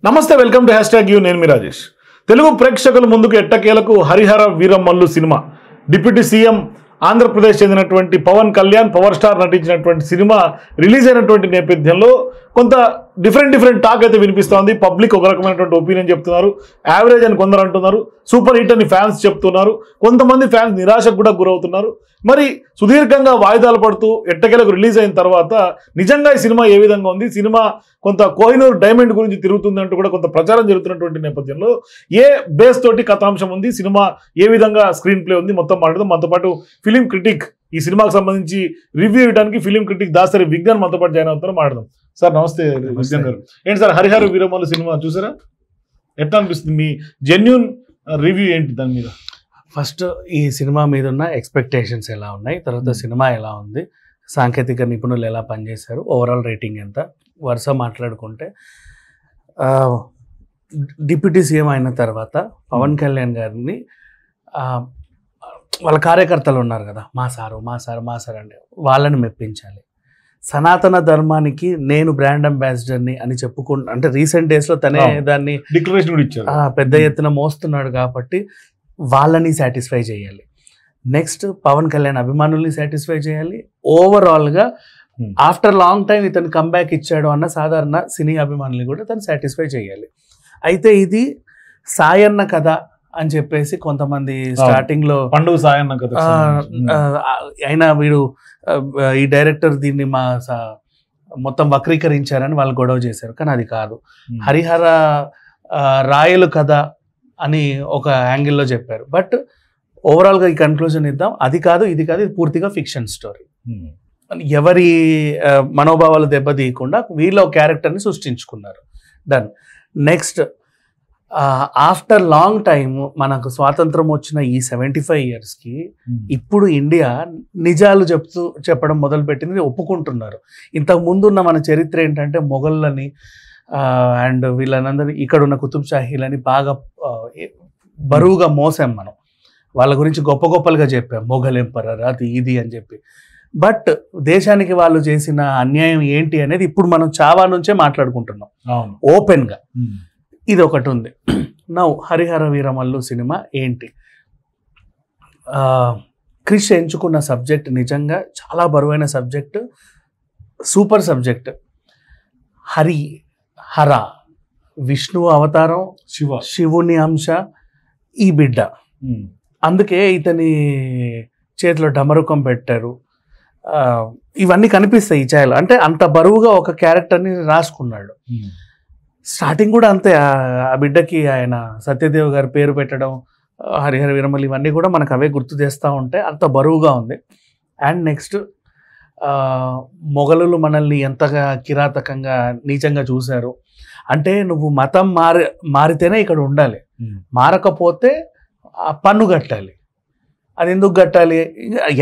నమస్తే, welcome to #you. నేను మీ రాజేష్. తెలుగు ప్రేక్షకుల ముందుకు ఎట్టకేలకు Harihara Veeramallu cinema. Deputy CM Andhra Pradesh చెందినటువంటి పవన్ కళ్యాణ్ పవర్ స్టార్ నటించినటువంటి సినిమా రిలీజ్ అయినటువంటి నేపథ్యంలో కొంత డిఫరెంట్ టాక్ అయితే వినిపిస్తోంది. పబ్లిక్ ఒక రకమైనటువంటి ఒపీనియన్ చెప్తున్నారు, యావరేజ్ అని కొందరు అంటున్నారు, సూపర్ హిట్ అని ఫ్యాన్స్ చెప్తున్నారు, కొంతమంది ఫ్యాన్స్ నిరాశకు కూడా గురవుతున్నారు. మరి సుదీర్ఘంగా వాయిదాలు పడుతూ ఎట్టకేలకు రిలీజ్ అయిన తర్వాత నిజంగా ఈ సినిమా ఏ విధంగా ఉంది, సినిమా కొంత కోహినూర్ డైమండ్ గురించి తిరుగుతుంది అంటూ కూడా కొంత ప్రచారం జరుగుతున్నటువంటి నేపథ్యంలో ఏ బేస్ తోటి కథాంశం ఉంది, సినిమా ఏ విధంగా స్క్రీన్ ప్లే ఉంది, మొత్తం మాట్లాడదాం. మనతో పాటు ఫిలిం క్రిటిక్, ఈ సినిమాకి సంబంధించి రివ్యూ ఇవ్వడానికి ఫిలిం క్రిటిక్ దాసరి విజ్ఞాన్ మనతో పాటు జాయిన్ అవుతారు, మాట్లాడదాం. సార్ నమస్తే. విజ్ఞాన్ గారు, ఏంటి సార్ హరిహర వీరమల్లు సినిమా చూసారా? ఎట్లా అనిపిస్తుంది? మీ జెన్యూన్ రివ్యూ ఏంటి దాని మీద? ఫస్ట్ ఈ సినిమా మీద ఉన్న ఎక్స్పెక్టేషన్స్ ఎలా ఉన్నాయి, తర్వాత సినిమా ఎలా ఉంది, సాంకేతిక నిపుణులు ఎలా పనిచేశారు, ఓవరాల్ రేటింగ్ ఎంత, వరుస మాట్లాడుకుంటే డిప్యూటీ సీఎం అయిన తర్వాత పవన్ కళ్యాణ్ గారిని వాళ్ళ కార్యకర్తలు ఉన్నారు కదా, మా సారు అంటే వాళ్ళని మెప్పించాలి. సనాతన ధర్మానికి నేను బ్రాండ్ అంబాసిడర్ని అని చెప్పుకుంటా, అంటే రీసెంట్ డేస్లో తనే దాన్ని డిక్లరేషన్ కూడా ఇచ్చారు, పెద్ద ఎత్తున మోస్తున్నాడు కాబట్టి వాళ్ళని సాటిస్ఫై చేయాలి. నెక్స్ట్ పవన్ కళ్యాణ్ అభిమానుల్ని సాటిస్ఫై చేయాలి. ఓవరాల్గా ఆఫ్టర్ లాంగ్ టైం ఇతను కంబ్యాక్ ఇచ్చాడు అన్న సాధారణ సినీ అభిమానుల్ని కూడా తను సాటిస్ఫై చేయాలి. అయితే ఇది సాయన్న కథ అని చెప్పేసి కొంతమంది స్టార్టింగ్ లో పండుగ సాయన్న కథ అయినా వీడు ఈ డైరెక్టర్ దీన్ని మొత్తం వక్రీకరించారని వాళ్ళు గొడవ చేశారు, కానీ అది కాదు. హరిహర రాయలు కథ అని ఒక యాంగిల్లో చెప్పారు. బట్ ఓవరాల్గా ఈ కన్క్లూజన్ ఇద్దాం, అది కాదు ఇది కాదు, ఇది పూర్తిగా ఫిక్షన్ స్టోరీ. ఎవరి మనోభావాలు దెబ్బతీయకుండా వీళ్ళ ఒక క్యారెక్టర్ని సృష్టించుకున్నారు. Done. Next, after long time మనకు స్వాతంత్రం వచ్చిన ఈ 75 yearsకి ఇప్పుడు ఇండియా నిజాలు చెప్పడం మొదలుపెట్టింది, ఒప్పుకుంటున్నారు. ఇంతకు ముందున్న మన చరిత్ర ఏంటంటే మొఘళ్ళని అండ్ వీళ్ళనందరినీ ఇక్కడ ఉన్న కుతుబ్ షాహీలని బాగా బరువుగా మోసాం మనం. వాళ్ళ గురించి గొప్పలుగా చెప్పాం, మొఘల్ ఎంపరర్ అది ఇది అని చెప్పి. బట్ దేశానికి వాళ్ళు చేసిన అన్యాయం ఏంటి అనేది ఇప్పుడు మనం చావా నుంచే మాట్లాడుకుంటున్నాం ఓపెన్గా. ఇది ఒకటి ఉంది. నౌ హరిహర వీరమల్లు సినిమా ఏంటి? క్రిష్ ఎంచుకున్న సబ్జెక్ట్ నిజంగా చాలా బరువైన సబ్జెక్ట్, సూపర్ సబ్జెక్ట్. హర విష్ణువు అవతారం, శివుని అంశ, ఈ బిడ్డ. అందుకే ఇతని చేతిలో డమరుకం పెట్టారు. ఇవన్నీ కనిపిస్తాయి ఈ ఛాయలో. అంటే అంత బరువుగా ఒక క్యారెక్టర్ని రాసుకున్నాడు. స్టార్టింగ్ కూడా అంతే. ఆ బిడ్డకి ఆయన సత్యదేవ్ గారి పేరు పెట్టడం, హరిహర వీరమల్లు, ఇవన్నీ కూడా మనకు అవే గుర్తు చేస్తూ ఉంటే అంత బరువుగా ఉంది. అండ్ నెక్స్ట్, మొఘలులు మనల్ని ఎంతగా కిరాతకంగా నీచంగా చూశారు. అంటే నువ్వు మతం మారితేనే ఇక్కడ ఉండాలి, మారకపోతే పన్ను కట్టాలి. అది ఎందుకు కట్టాలి?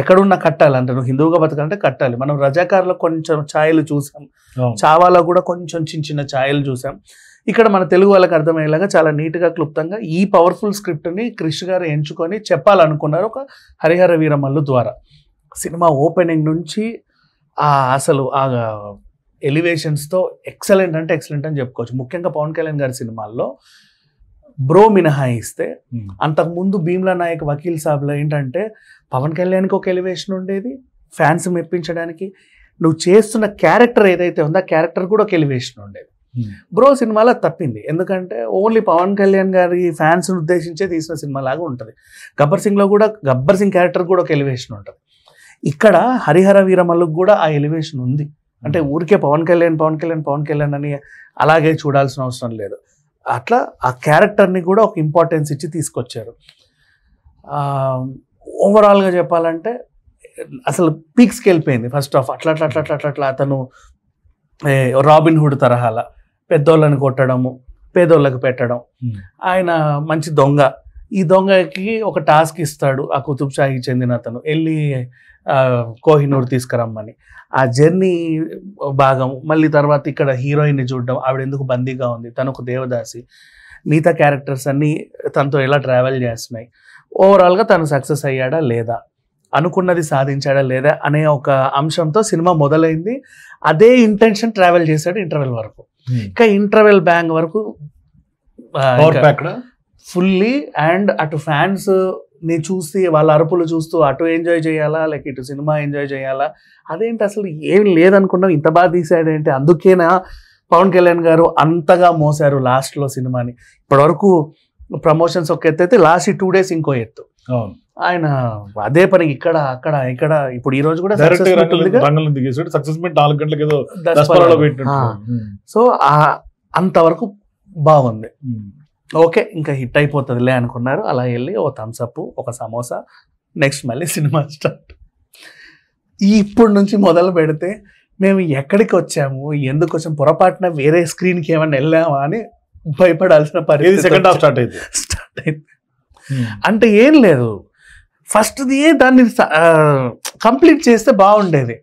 ఎక్కడున్నా కట్టాలి. అంటే నువ్వు హిందువుగా బతకాలంటే కట్టాలి. మనం రజాకార్లో కొంచెం ఛాయలు చూసాం, చావాలో కూడా కొంచెం చిన్న ఛాయలు చూసాం. ఇక్కడ మన తెలుగు వాళ్ళకి అర్థమయ్యేలాగా చాలా నీట్గా క్లుప్తంగా ఈ పవర్ఫుల్ స్క్రిప్ట్ని క్రిష్ గారు ఎంచుకొని చెప్పాలనుకున్నారు ఒక హరిహర వీరమల్లు ద్వారా. సినిమా ఓపెనింగ్ నుంచి అసలు ఆ ఎలివేషన్స్తో ఎక్సలెంట్ అంటే ఎక్సలెంట్ అని చెప్పుకోవచ్చు. ముఖ్యంగా పవన్ కళ్యాణ్ గారి సినిమాల్లో బ్రో మినహాయిస్తే, అంతకుముందు భీమ్లా నాయక్, వకీల్ సాబ్లో ఏంటంటే పవన్ కళ్యాణ్కి ఒక ఎలివేషన్ ఉండేది, ఫ్యాన్స్ మెప్పించడానికి. నువ్వు చేస్తున్న క్యారెక్టర్ ఏదైతే ఉందో ఆ క్యారెక్టర్ కూడా ఒక ఎలివేషన్ ఉండేది. బ్రో సినిమాలో తప్పింది, ఎందుకంటే ఓన్లీ పవన్ కళ్యాణ్ గారి ఫ్యాన్స్ని ఉద్దేశించే తీసిన సినిమా లాగా ఉంటుంది. గబ్బర్ సింగ్లో కూడా గబ్బర్ సింగ్ క్యారెక్టర్ కూడా ఒక ఎలివేషన్ ఉంటుంది. ఇక్కడ హరిహర వీరమల్లుకు కూడా ఆ ఎలివేషన్ ఉంది. అంటే ఊరికే పవన్ కళ్యాణ్ అని అలాగే చూడాల్సిన అవసరం లేదు. అట్లా ఆ క్యారెక్టర్ని కూడా ఒక ఇంపార్టెన్స్ ఇచ్చి తీసుకొచ్చారు. ఓవరాల్గా చెప్పాలంటే అసలు పీక్స్కి వెళ్ళిపోయింది. ఫస్ట్ ఆఫ్ అట్లా అతను రాబిన్ హుడ్ తరహాల పెద్దోళ్ళని కొట్టడము, పేదోళ్ళకి పెట్టడం. ఆయన మంచి దొంగ. ఈ దొంగకి ఒక టాస్క్ ఇస్తాడు ఆ కుతుబ్ షాహీకి చెందిన అతను, వెళ్ళి కోహినూర్ తీసుకురమ్మని. ఆ జర్నీ భాగం. మళ్ళీ తర్వాత ఇక్కడ హీరోయిన్ని చూడడం, ఆవిడ ఎందుకు బందీగా ఉంది, తను ఒక దేవదాసి, మిగతా క్యారెక్టర్స్ అన్నీ తనతో ఎలా ట్రావెల్ చేస్తున్నాయి, ఓవరాల్గా తను సక్సెస్ అయ్యాడా లేదా అనుకున్నది సాధించాడా లేదా అనే ఒక అంశంతో సినిమా మొదలైంది. అదే ఇంటెన్షన్ ట్రావెల్ చేశాడు ఇంటర్వెల్ వరకు. ఇంకా ఇంటర్వెల్ బ్యాంగ్ వరకు ఫుల్లీ. అండ్ అటు ఫ్యాన్స్ ని చూసి వాళ్ళ అరుపులు చూస్తూ అటు ఎంజాయ్ చేయాలా లేక ఇటు సినిమా ఎంజాయ్ చేయాలా, అదేంటి అసలు ఏం లేదనుకున్నాం, ఇంత బాగా తీసాడేంటి, అందుకేనా పవన్ కళ్యాణ్ గారు అంతగా మోసారు లాస్ట్ లో సినిమాని. ఇప్పటివరకు ప్రమోషన్స్ ఒక ఎత్తు అయితే లాస్ట్ 2 days ఇంకో ఎత్తు. ఆయన అదే పని ఇక్కడ అక్కడ ఇక్కడ. ఇప్పుడు ఈ రోజు కూడా సో అంతవరకు బాగుంది. ఓకే ఇంకా హిట్ అయిపోతుందిలే అనుకున్నారు. అలా వెళ్ళి ఓ థమ్స్ అప్, ఒక సమోసా, నెక్స్ట్ మళ్ళీ సినిమా స్టార్ట్. ఇప్పుడు నుంచి మొదలు పెడితే మేము ఎక్కడికి వచ్చాము, ఎందుకు వచ్చాము, పొరపాటున వేరే స్క్రీన్కి ఏమైనా వెళ్ళామా అని భయపడాల్సిన పరిస్థితి సెకండ్ హాఫ్ స్టార్ట్ అయింది. అంటే ఏం లేదు, ఫస్ట్ది దాన్ని కంప్లీట్ చేస్తే బాగుండేది.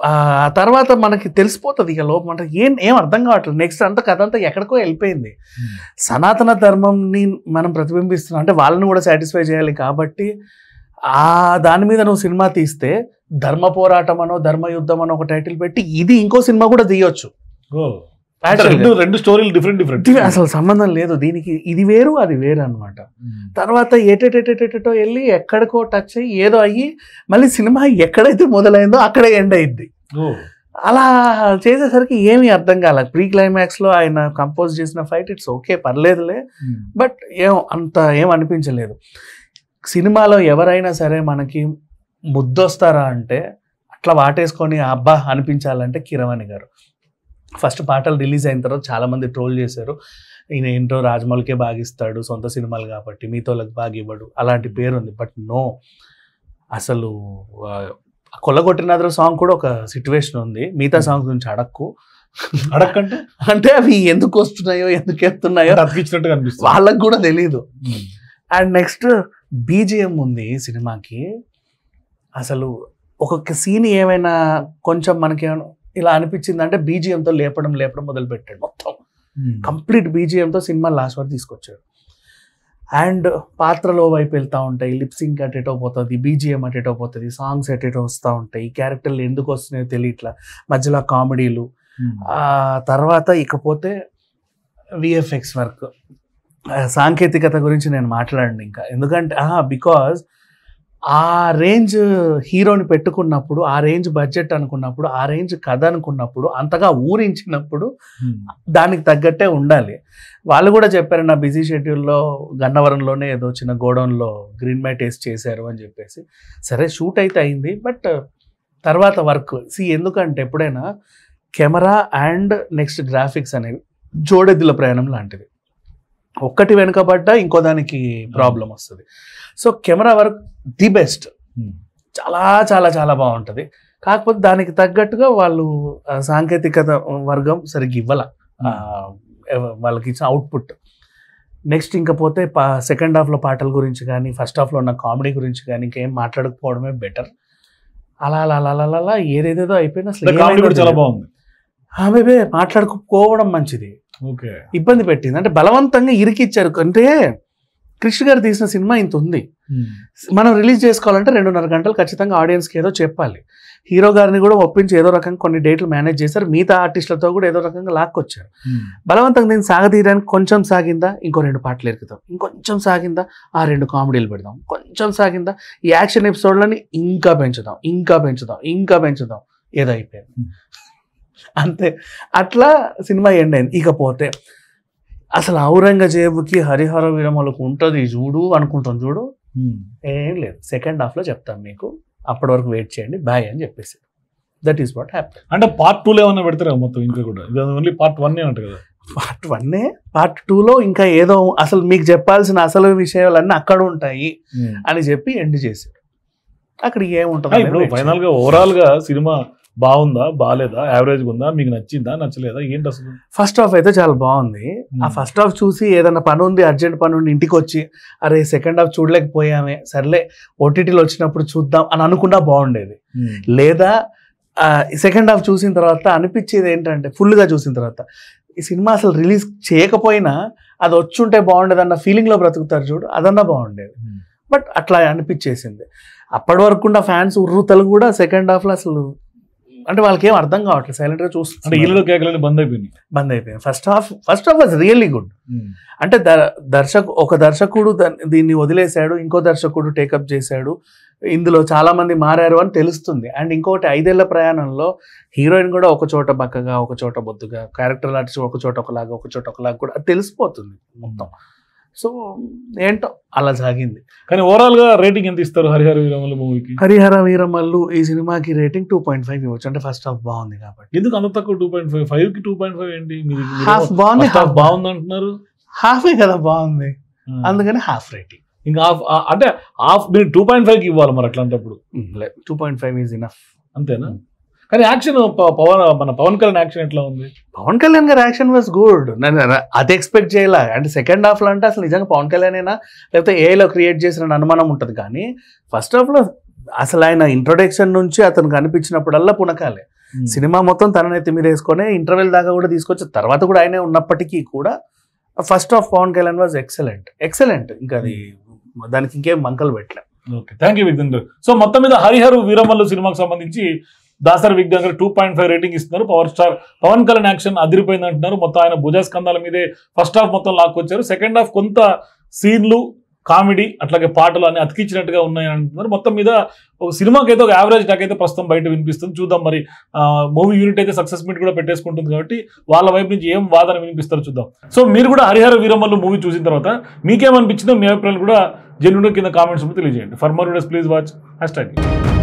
ఆ తర్వాత మనకి తెలిసిపోతుంది ఇక లోపల మనకి ఏం అర్థం కావట్లేదు. నెక్స్ట్ అంతా కథ అంతా ఎక్కడికో వెళ్ళిపోయింది. సనాతన ధర్మంని మనం ప్రతిబింబిస్తున్నాం అంటే వాళ్ళని కూడా సాటిస్ఫై చేయాలి కాబట్టి దాని మీద నువ్వు సినిమా తీస్తే ధర్మ పోరాటం అనో ధర్మయుద్ధం అనో ఒక టైటిల్ పెట్టి ఇది ఇంకో సినిమా కూడా తీయొచ్చు. రెండు స్టోరీలు డిఫరెంట్ అసలు సంబంధం లేదు దీనికి. ఇది వేరు అది వేరు అనమాట. తర్వాత ఏటేటో వెళ్ళి ఎక్కడికో టచ్ అయ్యి ఏదో అయ్యి మళ్ళీ సినిమా ఎక్కడైతే మొదలైందో అక్కడే ఎండ్ అయింది. అలా చేసేసరికి ఏమీ అర్థం కాలేదు. ప్రీ క్లైమాక్స్ లో ఆయన కంపోజ్ చేసిన ఫైట్ ఇట్స్ ఓకే పర్లేదులే, బట్ ఏం అనిపించలేదు. సినిమాలో ఎవరైనా సరే మనకి ముద్దొస్తారా అంటే అట్లా వాటేసుకొని అబ్బా అనిపించాలంటే కీరవాణి గారు. ఫస్ట్ పాటలు రిలీజ్ అయిన తర్వాత చాలామంది ట్రోల్ చేశారు, ఈయన ఏంటో రాజమౌళికే బాగిస్తాడు సొంత సినిమాలు కాబట్టి మిగతాళ్ళకి బాగా ఇవ్వడు అలాంటి పేరు ఉంది. బట్ నో, అసలు కొల్లగొట్టినాద్ర సాంగ్ కూడా ఒక సిచ్యువేషన్ ఉంది. మిగతా సాంగ్ గురించి అడక్కంటే అంటే అవి ఎందుకు వస్తున్నాయో ఎందుకు ఎత్తున్నాయో అనిపించినట్టుగా అనిపిస్తుంది, వాళ్ళకు కూడా తెలీదు. అండ్ నెక్స్ట్ బీజిఎం ఉంది సినిమాకి. అసలు ఒక్కొక్క సీన్ ఏమైనా కొంచెం మనకేమైనా ఇలా అనిపించింది అంటే బీజిఎంతో లేపడం మొదలు పెట్టాడు. మొత్తం కంప్లీట్ బీజిఎంతో సినిమా లాస్ట్ వరకు తీసుకొచ్చాడు. అండ్ పాత్రలో వైపు వెళ్తూ ఉంటాయి, లిప్సింగ్ అటేటో పోతుంది, బీజిఎం అటేటో పోతుంది, సాంగ్స్ అటేటో వస్తూ ఉంటాయి, ఈ క్యారెక్టర్లు ఎందుకు వస్తున్నాయో తెలియట్లా, మధ్యలో కామెడీలు. తర్వాత ఇకపోతే విఎఫ్ఎక్స్ వర్క్, సాంకేతికత గురించి నేను మాట్లాడండి ఇంకా. ఎందుకంటే బికాజ్ ఆ రేంజ్ హీరోని పెట్టుకున్నప్పుడు, ఆ రేంజ్ బడ్జెట్ అనుకున్నప్పుడు, ఆ రేంజ్ కథ అనుకున్నప్పుడు, అంతగా ఊరించినప్పుడు దానికి తగ్గట్టే ఉండాలి. వాళ్ళు కూడా చెప్పారు నా బిజీ షెడ్యూల్లో గన్నవరంలోనే ఏదో చిన్న గోడౌన్లో గ్రీన్ మ్యాట్ వేసి చేశారు అని చెప్పేసి. సరే షూట్ అయితే అయింది, బట్ తర్వాత వర్క్ ఎందుకంటే ఎప్పుడైనా కెమెరా అండ్ నెక్స్ట్ గ్రాఫిక్స్ అనేవి జోడెద్దుల ప్రయాణం లాంటివి. ఒక్కటి వెనుకబడ్డా ఇంకో దానికి ప్రాబ్లం వస్తుంది. So camera work the best, చాలా చాలా చాలా బాగుంటుంది. కాకపోతే దానికి తగ్గట్టుగా వాళ్ళు సాంకేతికత వర్గం సరిగ్గా ఇవ్వాల వాళ్ళకి ఇచ్చిన అవుట్పుట్. నెక్స్ట్ ఇంకా పోతే సెకండ్ హాఫ్లో పాటల గురించి కానీ ఫస్ట్ హాఫ్లో ఉన్న కామెడీ గురించి కానీ ఇంకేం మాట్లాడకపోవడమే బెటర్. అలా అలా అలా అలా అలా ఏదేదేదో అయిపోయింది. అసలు చాలా బాగుంది, ఆమె మాట్లాడుకోవడం మంచిది. ఇబ్బంది పెట్టింది అంటే బలవంతంగా ఇరికిచ్చారు. అంటే కృష్ణ గారు తీసిన సినిమా ఇంత ఉంది, మనం రిలీజ్ చేసుకోవాలంటే 2.5 గంటలు ఖచ్చితంగా ఆడియన్స్కి ఏదో చెప్పాలి. హీరో గారిని కూడా ఒప్పించి ఏదో రకంగా కొన్ని డేట్లు మేనేజ్ చేశారు, మిగతా ఆర్టిస్టులతో కూడా ఏదో రకంగా లాక్కొచ్చారు. బలవంతంగా దీన్ని సాగదీయడానికి కొంచెం సాగిందా ఇంకో 2 పాటలు ఎరుకుతాం, ఇంకొంచెం సాగిందా 2 కామెడీలు పెడదాం, కొంచెం సాగిందా ఈ యాక్షన్ ఎపిసోడ్లని ఇంకా పెంచుదాం ఏదో అయిపోయింది అంతే. అట్లా సినిమా ఎండ్ అయింది. ఇకపోతే అసలు ఔరంగజేబుకి హరిహర వీరమలకు ఉంటుంది చూడు అనుకుంటాం, చూడు ఏం లేదు. సెకండ్ హాఫ్లో చెప్తాను మీకు, అప్పటి వరకు వెయిట్ చేయండి, బాయ్ అని చెప్పేసి. That is what happen. అంటే పార్ట్ 2లో ఏమన్నా పెడతారా మొత్తం? ఇంకా కూడా ఓన్లీ పార్ట్ 1 అంట కదా. పార్ట్ 1 పార్ట్ 2లో ఇంకా ఏదో అసలు మీకు చెప్పాల్సిన అసలు విషయాలన్నీ అక్కడ ఉంటాయి అని చెప్పి ఎండ్ చేశారు. అక్కడ ఏముంటుంది ఇప్పుడు ఫైనల్ గా ఓవరాల్ గా సినిమా బాగుందా బాగాలేదా, యావరేజ్ ఉందా, మీకు నచ్చిందా నచ్చలేదా ఏంటి అసలు? ఫస్ట్ హాఫ్ అయితే చాలా బాగుంది. ఆ ఫస్ట్ హాఫ్ చూసి ఏదైనా పని ఉంది అర్జెంట్ పని ఉండి ఇంటికి వచ్చి అరే సెకండ్ హాఫ్ చూడలేకపోయామే సర్లే ఓటీటీలో వచ్చినప్పుడు చూద్దాం అని అనుకున్నా బాగుండేది. లేదా సెకండ్ హాఫ్ చూసిన తర్వాత అనిపించేది ఏంటంటే ఫుల్గా చూసిన తర్వాత ఈ సినిమా అసలు రిలీజ్ చేయకపోయినా అది వచ్చుంటే బాగుండేది అన్న ఫీలింగ్లో బ్రతుకుతారు చూడు, అదన్నా బాగుండేది. బట్ అట్లా అనిపించేసింది. అప్పటి వరకు ఉన్న ఫ్యాన్స్ ఉర్రుతలు కూడా సెకండ్ హాఫ్లో అసలు అంటే వాళ్ళకి ఏం అర్థం కావట్లేదు, సైలెంట్గా అంటే చూస్తున్నారు. ఇల్లు కేకలని బంద్ అయిపోయింది. First half was really good. అంటే ఒక దర్శకుడు దీన్ని వదిలేశాడు, ఇంకో దర్శకుడు టేకప్ చేశాడు, ఇందులో చాలా మంది మారారు అని తెలుస్తుంది. అండ్ ఇంకోటి 5 ఏళ్ల ప్రయాణంలో హీరోయిన్ కూడా ఒక చోట బక్కగా, ఒక చోట బొద్దుగా, క్యారెక్టర్ ఆర్టిస్ట్ ఒక చోట ఒకలాగా, ఒక చోట ఒకలాగా కూడా అది తెలిసిపోతుంది మొత్తం. సో ఏంటో అలా సాగింది. కానీ ఓవరాల్ గా రేటింగ్ ఎంత ఇస్తారు హరిహర వీరమల్లు మూవీకి? హరిహర వీరమల్లు ఈ సినిమాకి రేటింగ్ 2.5 ఇవ్వచ్చు. అంటే ఫస్ట్ హాఫ్ బాగుంది కాబట్టి. ఎందుకు అంత తక్కువ 2.5? 5కి 2.5 ఏంటి? హాఫ్ బాగుంది, హాఫ్ బాగుంది అంటున్నారు. హాఫే కదా బాగుంది, అందుకని హాఫ్ రేటింగ్. ఇంకా హాఫ్ అంటే హాఫ్ మీరు 2.5కి ఇవ్వాలి మరి అట్లాంటప్పుడు. 2.5 ఈజ్ ఇనఫ్. అంతేనా? కానీ యాక్షన్ మన పవన్ కళ్యాణ్ యాక్షన్ ఎట్లా ఉంది? పవన్ కళ్యాణ్ గారి యాక్షన్ వాజ్ గుడ్. అది ఎక్స్పెక్ట్ చేయలే. అంటే సెకండ్ హాఫ్లో అంటే అసలు నిజంగా పవన్ కళ్యాణ్ అయినా లేకపోతే ఏలో క్రియేట్ చేసిన అనుమానం ఉంటుంది. కానీ ఫస్ట్ హాఫ్లో అసలు ఆయన ఇంట్రొడక్షన్ నుంచి అతను కనిపించినప్పుడల్లా పునకాలే. సినిమా మొత్తం తన నెత్తి మీద వేసుకొని ఇంటర్వెల్ దాకా కూడా తీసుకొచ్చి తర్వాత కూడా ఆయనే ఉన్నప్పటికీ కూడా first half Pawan Kalyan was excellent. ఇంకా అది దానికి ఇంకేం మంకలు పెట్టలే. Okay, thank you Vighnender. So మొత్తం మీద హరిహర వీరమల్లు సినిమాకి సంబంధించి దాసరి విఘ్నేందర్ 2.5 రేటింగ్ ఇస్తున్నారు. Power star Pawan Kalyan action అదిరిపోయింది అంటున్నారు. మొత్తం ఆయన భుజస్కంధాల మీదే ఫస్ట్ హాఫ్ మొత్తం లాక్కొచ్చారు. సెకండ్ హాఫ్ కొంత సీన్లు, కామెడీ, అట్లాగే పాటలు అన్ని అతికించినట్టుగా ఉన్నాయి అంటున్నారు. మొత్తం మీద ఒక సినిమాకి అయితే ఒక యావరేజ్ నాకైతే ప్రస్తుతం బయట వినిపిస్తుంది. చూద్దాం మరి మూవీ యూనిట్ అయితే సక్సెస్ మీట్ కూడా పెట్టేసుకుంటుంది కాబట్టి వాళ్ళ వైపు నుంచి ఏం వాదన వినిపిస్తారో చూద్దాం. సో మీరు కూడా హరిహర వీరమల్లు మూవీ చూసిన తర్వాత మీకేమనిపించిందో మీ అభిప్రాయాలు కూడా జెన్యున్గా కింద కామెంట్స్ తెలియజేయండి. For more videos please watch #.